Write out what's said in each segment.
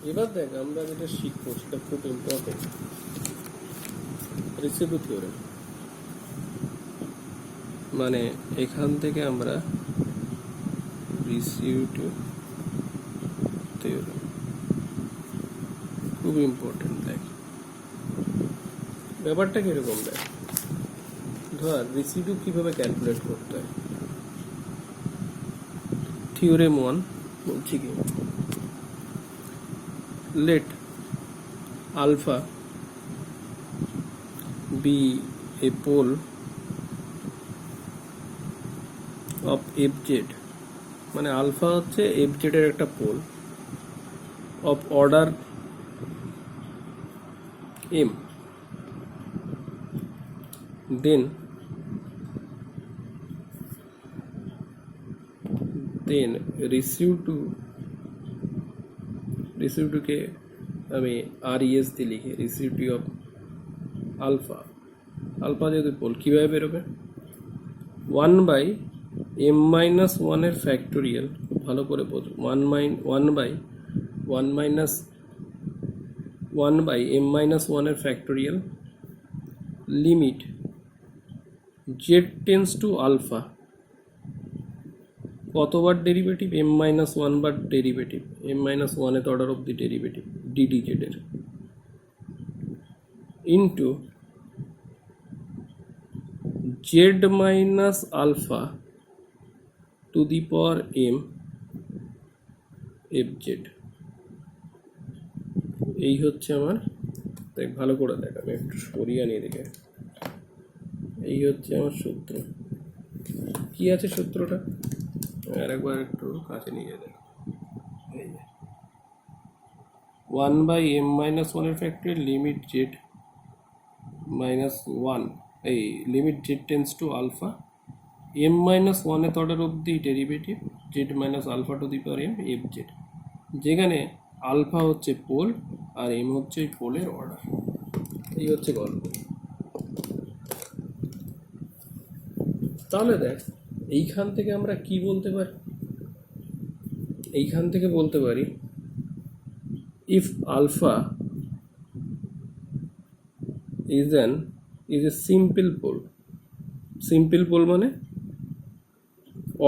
এবার দেখ আমরা যেটা শিখবো সেটা খুব ইম্পর্টেন্ট, রেসিডিউ থিওরেম। মানে এখান থেকে আমরা রেসিডিউ থিওরেম খুব ইম্পর্টেন্ট। দেখ ব্যাপারটা কিরকম, দেখ ধর রেসিডিউ কিভাবে ক্যালকুলেট করতে হয়। থিওরেম 1 বলছি কি, let alpha be a pole of fz, মানে আলফা হচ্ছে fz এর একটা pole of order m, then রেসিডিউকে আমি res দিয়ে লিখি, রেসিডিউ অফ আলফা। আলফা যেহেতু পোল কীভাবে বেরোবে, 1/m-1 এর ফ্যাক্টোরিয়াল, ভালো করে বোঝো, 1/m-1 এর factorial limit z tends to alpha, কতবার ডেরিভেটিভ, m-1 বার derivative, m-1th order of the derivative ddz এর, into z minus alpha to the power m fz। এই হচ্ছে আমার, দেখ ভালো করে দেখ, আমি একটু সরিয়ে নিয়ে দেখে, এই হচ্ছে আমার সূত্র। কি আছে সূত্রটা, আর একবার একটু কাছে নিয়ে দেখ, এই 1/m-1 এর ফ্যাক্টরিয়াল লিমিট z মাইনাস 1, এই limit z tends to alpha, m-1th order of the derivative z minus alpha to the power m fz, যেখানে আলফা হচ্ছে পোল আর m হচ্ছে এই পোলের অর্ডার। এই হচ্ছে গল্প। তাহলে দেখ এইখান থেকে আমরা কি বলতে পারি, এইখান থেকে বলতে পারি if alpha is a simple pole, simple pole মানে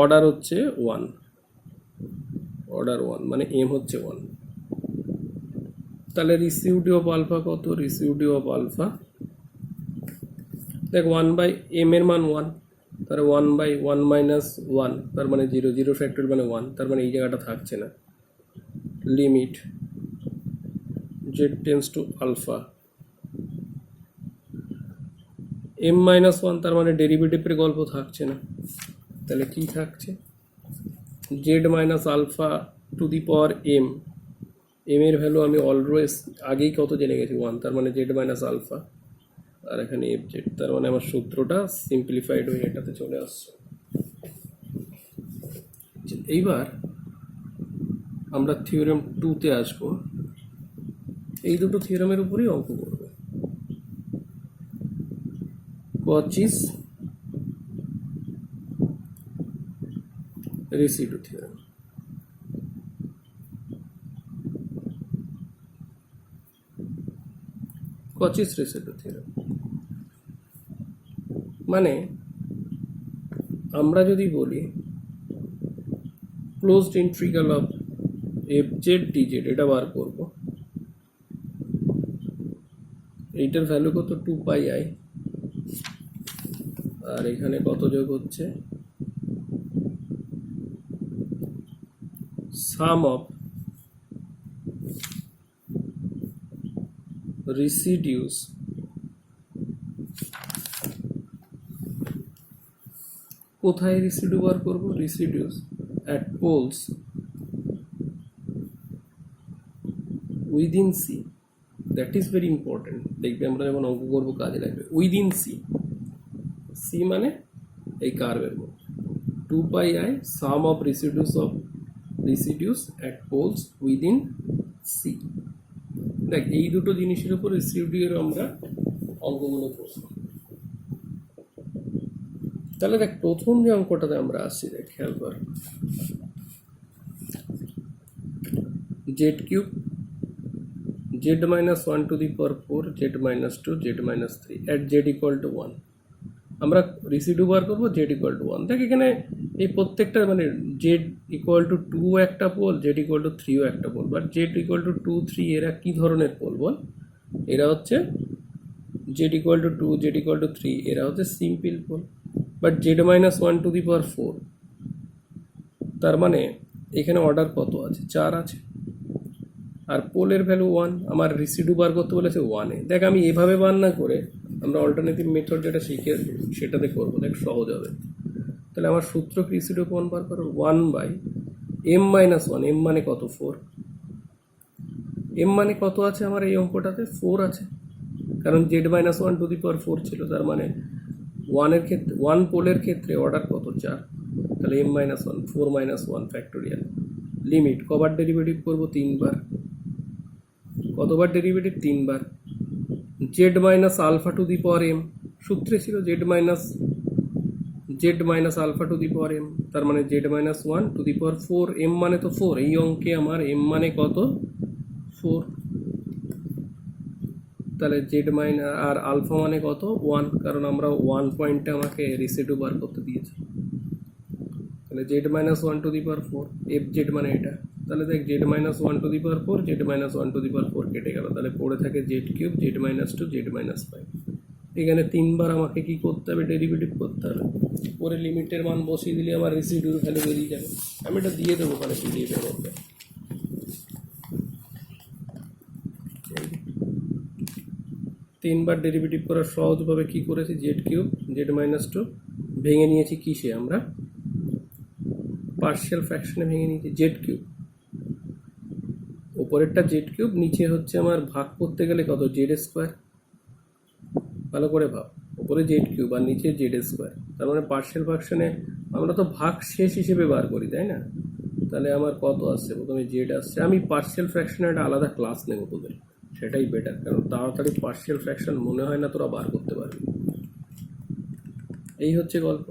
অর্ডার হচ্ছে 1, অর্ডার 1 মানে m হচ্ছে 1, তাহলে রেসিডিউ অফ আলফা কত, রেসিডিউ অফ আলফা দেখ 1/m এর মান 1, তাহলে 1/1 - 1, তার মানে 0, 0 ফ্যাক্টর মানে 1, তার মানে এই জায়গাটা থাকছে না, limit z tends to alpha m-1, তার মানে ডেরিভেটিভের গল্প থাকছে না, তাহলে কি থাকছে, z minus alpha to the power m, m এর ভ্যালু আমি অলওয়েজ আগেই কত জেনে গেছি 1, তার মানে z মাইনাস আলফা, আর এখানে fz, তার মানে আমার সূত্রটা সিম্পলিফাইড হয়ে এটাতে চলে আসছে। এইবার আমরা থিওরেম 2-তে আসবো, এই দুটো থিওরেমের উপরেই অঙ্ক করব। Cauchy's residue theorem, Cauchy's residue theorem মানে আমরা যদি বলি closed integral of fz dz, এটা বার করব, এইটার ভ্যালু কত 2πi, আর এখানে কত যোগ হচ্ছে সাম অফ রেসিডিউস কোথায় রেসিডিউ বার করব, residues at poles within C, that is very important, দেখবে আমরা যখন অঙ্ক করবো কাজে লাগবে, উইদিন সি, সি মানে এই কার্ভের মধ্যে, 2πi sum of residues at poles within C. দেখ এই দুটো জিনিসের উপর রেসিডিউয়ের আমরা অঙ্কগুলো করব। তাহলে দেখ প্রথম যে অঙ্কটাতে আমরা আসছি, দেখ খেয়াল কর, z cube z minus 1 to the power 4 z minus 2 z minus 3 at z equal to 1 আমরা রেসিডিউ বার করবো z equal to 1। দেখ এখানে এই প্রত্যেকটা মানে z equal to 2 একটা পোল, z equal to 3 ও একটা pole, but z equal to 2 3 এরা কি ধরনের পোল বল? এরা হচ্ছে z equal to 2 z equal to 3 এরা হচ্ছে simple pole. But z minus 1 to the power 4 তার মানে এখানে অর্ডার কত আছে? 4 আছে। আর পোলের ভ্যালু 1, আমার রেসিডিউ বার করতে বলেছে 1 এ। দেখ আমি এভাবে বার না করে আমরা অল্টারনেটিভ মেথড যেটা শিখে সেটাতে করবো, দেখ সহজ হবে। তাহলে আমার সূত্র রেসিডিউ কোন বার করো? 1 বাই m মাইনাস 1। m মানে কত? 4। m মানে কত আছে আমার এই অঙ্কটাতে? 4 আছে, কারণ z minus 1 to the power 4 ছিল। তার মানে 1 এর ক্ষেত্রে 1 পোলের ক্ষেত্রে অর্ডার কত? 4। তাহলে m minus 1 4 minus 1 factorial. Limit কবার ডেরিভেটিভ করবো? 3 বার। কতবার ডেরিভেটিভ? 3 বার। z minus alpha to the power m, সূত্রে ছিল z minus alpha to the power m, তার মানে z minus 1 to the power 4। m মানে তো 4, এই অঙ্কে আমার m মানে কত? 4। তাহলে z মাইনাস আর আলফা মানে কত? 1, কারণ আমরা 1 পয়েন্টে আমাকে রেসিডিউ বার করতে দিয়েছে। তাহলে z minus 1 to the power 4, fz মানে এটা। তাহলে দেখ z minus 1 to the power 4 z minus 1 to the power 4 কেটে গেল, তাহলে পড়ে থাকে z cube z minus 2 z minus 5। এখানে 3 বার আমাকে কি করতে হবে? ডেরিভেটিভ করতে হবে। পরে লিমিটের মান বসিয়ে দিলে আমার রেসিডিউর ভ্যালু বেরিয়ে যাবে। আমি এটা দিয়ে দেবো ওখানে পিডিএফ এর মধ্যে। 3 বার ডেরিভেটিভ করার সহজভাবে কি করেছি? z কিউব z মাইনাস 2 ভেঙে নিয়েছি কিসে? আমরা পার্শিয়াল ফ্র্যাকশনে ভেঙে নিয়েছি। z কিউব উপরেরটা z কিউব, নিচে হচ্ছে আমার ভাগ করতে গেলে কত? z square. ভালো করে ভাব, উপরে z কিউব আর নিচে z স্কোয়ার। তার মানে পার্শিয়াল ফ্র্যাকশনে আমরা তো ভাগ শেষ হিসেবে বার করি, তাই না? তাহলে আমার কত আসছে? প্রথমে z আসছে। আমি পার্শিয়াল ফ্র্যাকশনে একটা আলাদা ক্লাস নেবো তোদের, সেটাই বেটার, কারণ তাড়াতাড়ি পার্শিয়াল ফ্র্যাকশন মনে হয় না তোরা বার করতে পারবি। এই হচ্ছে গল্প।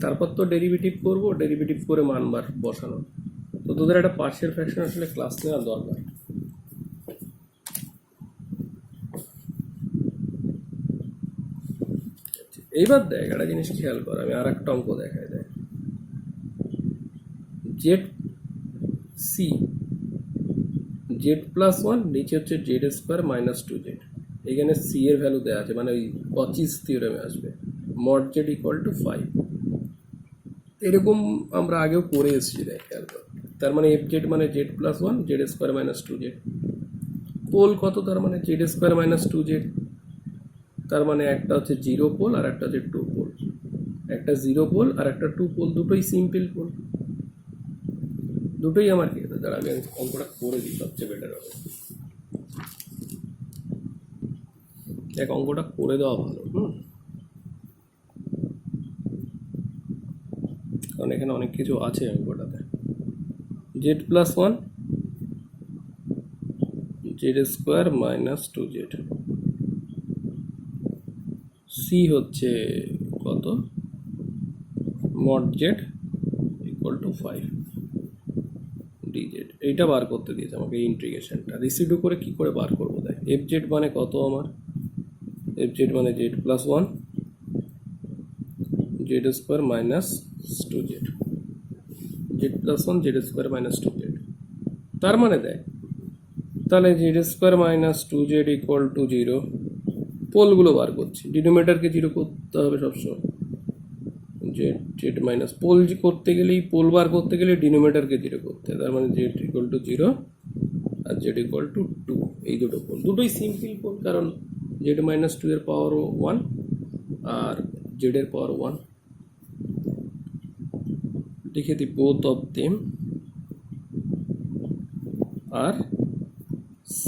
তারপর তো ডেরিভেটিভ করব, ডেরিভেটিভ করে মান বার বসানো। তো তোদের একটা পার্শিয়াল ফ্র্যাকশন আসলে ক্লাস নেওয়ার দরকার। এইবার দেখ একটা জিনিস খেয়াল কর, আমি আর একটা অঙ্ক দেখাই। দেখ জেড সি z প্লাস 1, নিচে হচ্ছে z স্কোয়ার মাইনাস 2z। এখানে সি এর ভ্যালু দেওয়া আছে, মানে ওই কচিস থিওরেমে আসবে, মড z ইকুয়াল টু 5। এরকম আমরা আগেও করে এসেছি, দেখ খেয়াল কর। তার মানে fz মানে z plus 1 z square minus 2z। Pole কত? তার মানে z স্কোয়ার মাইনাস 2z। তার মানে একটা হচ্ছে 0 পোল আর একটা হচ্ছে 2 পোল। একটা 0 পোল আর একটা 2 পোল, দুটোই সিম্পল পোল। দুটোই আমার কি? দাঁড়া আমি অঙ্কটা করে দিই, সবচেয়ে বেটার হবে। দেখ অঙ্কটা করে দেওয়া ভালো, কারণ এখানে অনেক কিছু আছে অঙ্কটাতে। z plus 1 z square minus 2z। C হচ্ছে কত? Mod z equal to 5 dz। এইটা বার করতে দিয়েছে আমাকে, ইন্টিগ্রেশনটা। রেসিডিউ করে কি করে বার করবো? দেখ fz মানে কত? আমার fz মানে z plus 1 z square minus 2z। z plus 1 z square minus 2z। তার মানে দেখ, তাহলে z square minus 2z equal to 0। পোলগুলো বার করছি, ডিনোমিনেটরকে 0 করতে হবে সবসময়। z মাইনাস পোল করতে গেলেই, পোল বার করতে গেলে ডিনোমিনেটরকে 0 করতে হবে। তার মানে z ইকুয়াল টু 0 আর z ইকুয়াল টু 2। এই দুটো পোল, দুটোই সিম্পল পোল, কারণ z মাইনাস 2 এর পাওয়ার 1 আর z এর পাওয়ার 1। লিখে দিই বোথ অফ দেম আর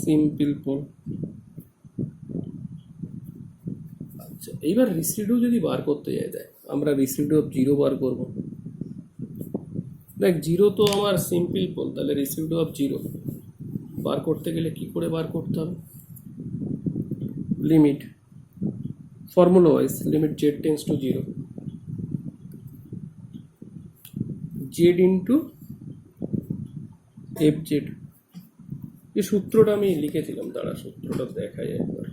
সিম্পল পোল। আচ্ছা, এইবার রেসিডিউ যদি বার করতে যাই, দেখ আমরা রেসিডিউ অফ 0 বার করব। দেখ 0 তো আমার সিম্পল পোল, তাহলে রেসিডিউ অফ 0 বার করতে গেলে কি করে বার করতে হবে? Limit formula wise, limit z tends two 0, z into fz এই সূত্রটা আমি লিখেছিলাম, দাঁড়া সূত্রটা দেখাই একবার।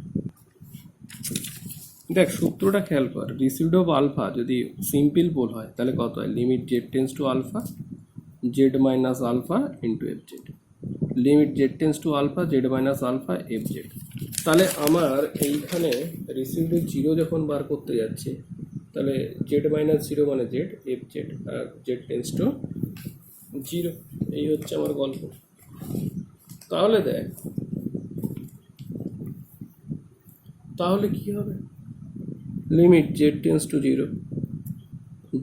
দেখ সূত্রটা খেয়াল কর, রিসিভড অফ আলফা যদি সিম্পল পোল হয় তাহলে কত হয়, limit Z tends to alpha z minus alpha into f z, limit Z tends to alpha z minus alpha f Z. তাহলে আমার এইখানে রিসিভড জিরো যখন বার করতে যাচ্ছি তাহলে জেড মাইনাস জিরো মানে জেড, এফ জেড, আর জেড টেন্স টু জিরো। এই হচ্ছে আমার গল্প। তাহলে দেখ তাহলে কি হবে, limit Z tends to zero,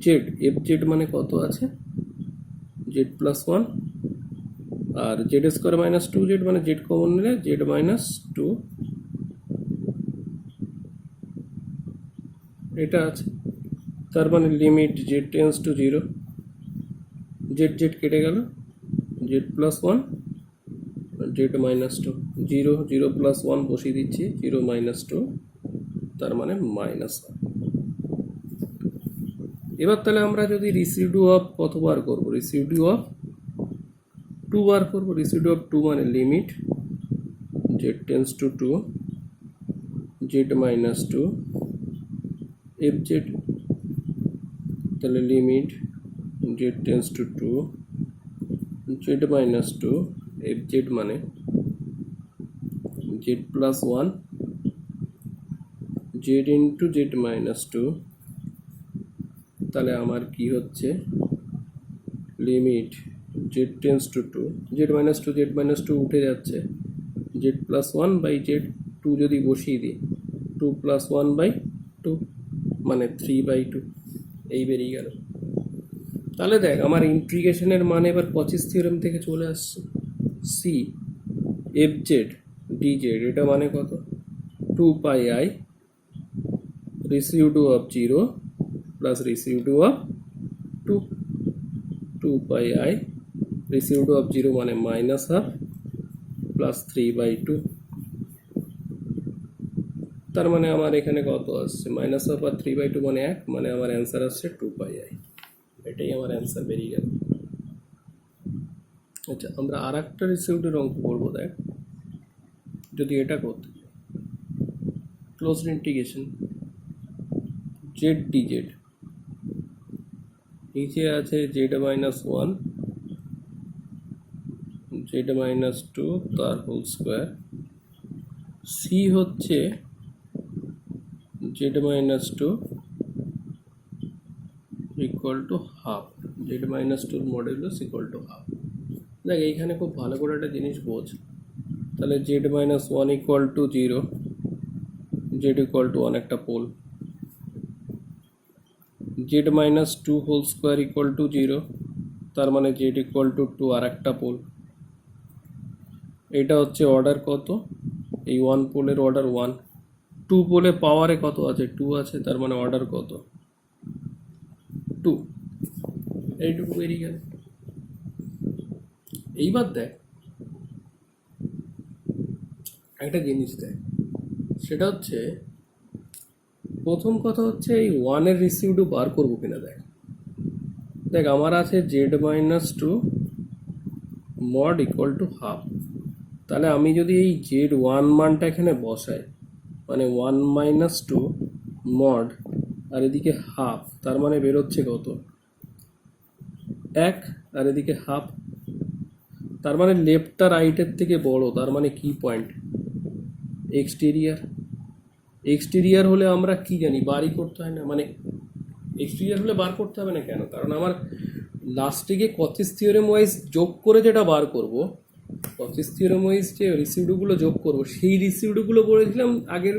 Z F Z মানে কত আছে, জেড প্লাস ওয়ান, আর Z square minus two Z মানে জেড কমন নিলে জেড মাইনাস টু, এটা আছে। তার মানে limit Z tends to zero, Z Z কেটে গেল, Z plus one Z minus two, zero zero plus one বসিয়ে দিচ্ছি, জিরো মাইনাস টু, তার মানে মাইনাস ওয়ান। এবার তাহলে আমরা যদি রিসিডু অফ কত বার করবো, রিসিডু অফ টু বার করবো। রিসিডু অফ টু মানে limit Z tends to two Z minus two F Z, তাহলে limit Z tends to two Z minus two F Z মানে Z plus one Z into Z minus two. তাহলে আমার কি হচ্ছে, limit Z tends to two, Z minus two উঠে যাচ্ছে, Z plus one by Z, two যদি বসিয়ে দিই two plus one by two মানে থ্রি বাই টু, এই বেরিয়ে গেল। তাহলে দেখ আমার ইন্টিগ্রেশনের মানে এবার কচিস থিওরেম থেকে চলে আসছে, C F Z D Z, এটা মানে কত, two pi I residue of zero plus residue of two, two pi I residue of zero মানে minus half plus three by two. তার মানে আমার এখানে কত আসছে, মাইনাস হাফ আর থ্রি বাই টু মানে এক, মানে আমার অ্যান্সার আসছে টু পাই আই। এটাই আমার অ্যান্সার বেরিয়ে গেল। আচ্ছা আমরা আর একটা রিসিউডের অঙ্ক করবো। দেখ যদি এটা করতে closed integration Z D Z, নিচে আছে Z minus one Z minus two তার হোল স্কোয়ার, সি হচ্ছে Z minus two equal to half, Z minus টুর মডুলাস ইকুয়াল টু হাফ। দেখ এইখানে খুব ভালো করে একটা জিনিস বোঝ, তাহলে Z minus one equal to zero, Z equal to one একটা pole, Z minus two whole square equal to zero, তার মানে জেড ইকুয়াল টু টু আর একটা পোল। এটা হচ্ছে অর্ডার কত, এই ওয়ান পোলের অর্ডার ওয়ান, টু পোলে পাওয়ারে কত আছে, টু আছে, তার মানে অর্ডার কত, টু। এইটুকু বেরিয়ে গেল। এইবার দেখ একটা জিনিস দেখ, সেটা হচ্ছে প্রথম কথা হচ্ছে এই ওয়ানের রিসিউডু বার করবো কিনা। দেখ দেখ আমার আছে Z minus two mod equal to half, তাহলে আমি যদি এই জেড ওয়ান মানটা এখানে বসাই মানে ওয়ান মাইনাস টু মড আর এদিকে হাফ, তার মানে বেরোচ্ছে কত, এক, আর এদিকে হাফ, তার মানে লেফটটা রাইটের থেকে বড়, তার মানে কি পয়েন্ট, এক্সটেরিয়ার। এক্সটেরিয়ার হলে আমরা কি জানি, বারই করতে হয় না, মানে এক্সটেরিয়ার হলে বার করতে হবে না কেন, কারণ আমার লাস্টে গিয়ে কচিস থিওরেম ওয়াইজ যোগ করে যেটা বার করব, কচিস থিওরেম ওয়াইজ যে রিসিউডগুলো যোগ করব, সেই রিসিউডগুলো বলেছিলাম আগের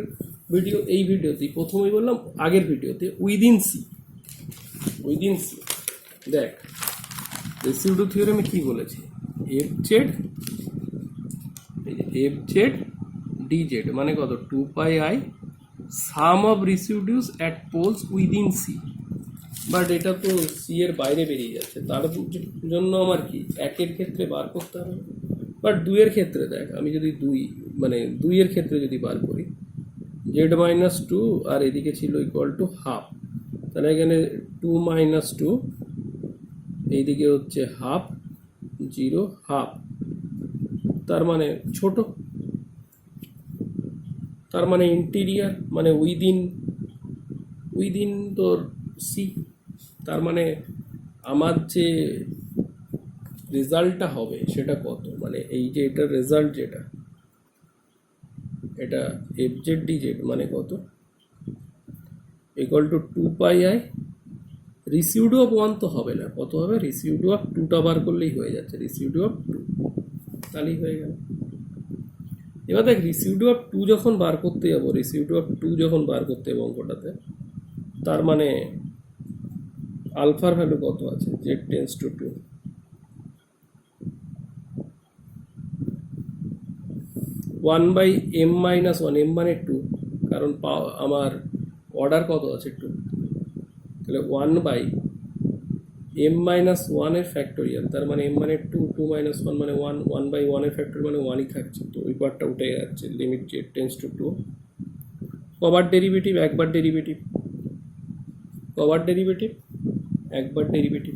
ভিডিও, এই ভিডিওতেই প্রথমেই বললাম আগের ভিডিওতে, উইদিন সি, উইদিন সি। দেখ রিসিউডু থিওরেমে কি বলেছে, F Z, F Z D Z মানে কত, two pi I sum of residues at poles within C. But এটা তো সি এর বাইরে বেরিয়ে যাচ্ছে, তার জন্য আমার কি একের ক্ষেত্রে বার করতে হবে। বাট দুইয়ের ক্ষেত্রে দেখ, আমি যদি দুই মানে দুইয়ের ক্ষেত্রে যদি বার করি, জেড মাইনাস টু আর এদিকে ছিল ইকুয়াল টু হাফ, তাহলে এখানে টু মাইনাস টু, এইদিকে হচ্ছে হাফ, জিরো হাফ, তার মানে ছোট, তার মানে ইন্টিরিয়ার মানে উইদিন তোর সি। তার মানে আমার যে রেজাল্টটা হবে সেটা কত, মানে এই যে এটার রেজাল্ট যেটা, এটা এফ জেড ডি জেড মানে কত, equal to 2 pi I residue of 1 তো হবে না, কত হবে, রিসিউড অফ 2টা বার করলেই হয়ে যাচ্ছে, রিসিউড অফ 2, তাহলেই হয়ে গেল। এবার দেখ রিসিউড অফ 2 যখন বার করতে যাবো, রিসিউড অফ 2 যখন বার করতে যাবো অঙ্কটাতে, তার মানে আলফার ভ্যালু কত আছে, z tends to 2, one by m minus one, m মানে 2, কারণ আমার অর্ডার কত আছে 2, তাহলে 1 বাই এম মাইনাস ওয়ানের ফ্যাক্টোরিয়াল, তার মানে এম মানে 2, 2 মাইনাস 1 মানে 1, 1/1 এর ফ্যাক্টর মানে 1ই থাকছে, তো ওই পার্টটা উঠে যাচ্ছে, লিমিট জেড টেন্স টু 2। কবার ডেরিভেটিভ, একবার ডেরিভেটিভ, কবার ডেরিভেটিভ, একবার ডেরিভেটিভ,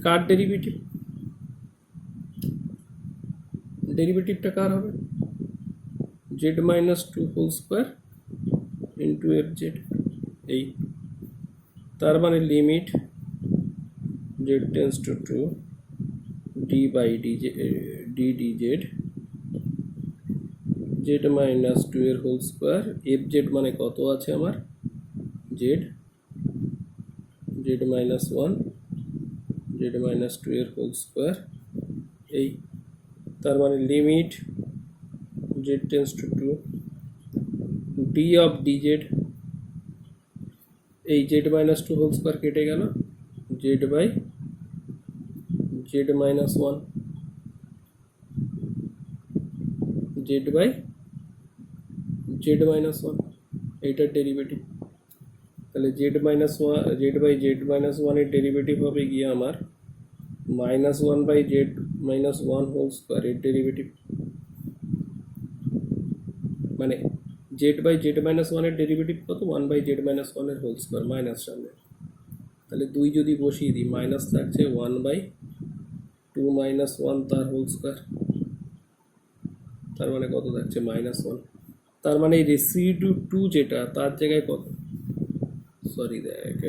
কার ডেরিভেটিভ, ডেরিভেটিভটা কার হবে, z minus 2 whole square into f z, এই তার মানে limit Z tends to 2 d by d d z, z minus 2 এর হোল স্কোয়ার, এফ জেড মানে কত আছে আমার, z, z minus 1, z minus 2 এর হোল স্কোয়ার, এই তার মানে limit Z tends to 2 d of d z, এই জেড মাইনাস 2 হোল স্কোয়ার কেটে গেল, z by z minus 1, z by z minus 1, এইটার ডেরিভেটিভ, তাহলে Z minus 1, z by z minus 1 এর ডেরিভেটিভ হবে গিয়ে আমার -1/z-1 হোল স্কোয়ার এর ডেরিভেটিভ, মানে জেড বাই জেড মাইনাস 1 এর ডেরিভেটিভ কত, 1/z-1 এর হোল স্কোয়ার, মাইনাস সামনে, তাহলে 2 যদি বসিয়ে দিই মাইনাস থাকছে 1/2 মাইনাস 1 তার হোল স্কোয়ার, তার মানে কত থাকছে -1, তার মানে এই রেসিডিউ 2 যেটা তার জায়গায় কত, সরি দেখ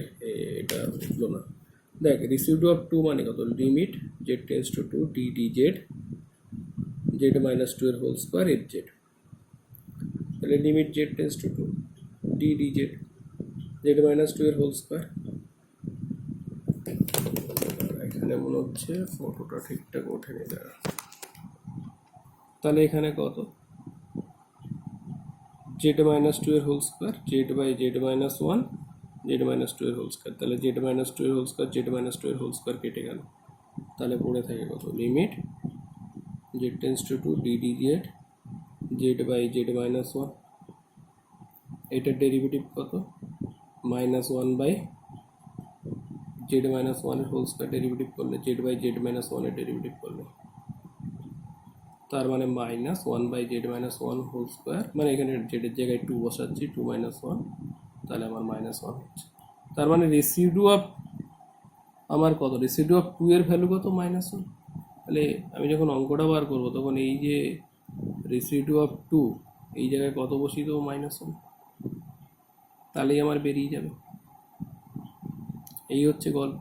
এটা উঠলো না, দেখ রেসিডিউ অফ 2 মানে কত, limit Z tends to 2 d d z, z minus 2 এর হোল স্কোয়ার এফ জেড, তাহলে limit Z tends to 2 d d z, z minus 2 এর হোল স্কোয়ার, এখানে মনে হচ্ছে ফটোটা ঠিকঠাক ওঠেনি দাঁড়া, তাহলে এখানে কত, জেড মাইনাস 2 এর whole square, z by z minus 1, z minus 2 এর হোল স্কোয়ার, তাহলে জেড মাইনাস 2 এর হোল স্কোয়ার, জেড মাইনাস 2 এর হোল স্কোয়ার কেটে গেল, তাহলে পড়ে থাকে কত, limit Z tends to 2 d d z, z by z minus 1, এটার ডেরিভেটিভ কত, -1 বাই জেড মাইনাস 1 এর হোল স্কোয়ার ডেরিভেটিভ করলে, জেড বাই জেড মাইনাস 1 এর ডেরিভেটিভ করলে, তার মানে -1/z-1 হোল স্কোয়ার, মানে এখানে জেডের জায়গায় 2 বসাচ্ছি, 2 মাইনাস 1, তাহলে আমার -1 হচ্ছে, তার মানে রেসিডিউ অফ আমার কত, রেসিডিউ অফ 2 এর ভ্যালু কত, -1, তাহলে আমি যখন অঙ্কটা বার করবো তখন এই যে রেসিডিউ অফ 2 এই জায়গায় কত বসিয়ে দেবো, -1, তাহলেই আমার বেরিয়ে যাবে, এই হচ্ছে গল্প।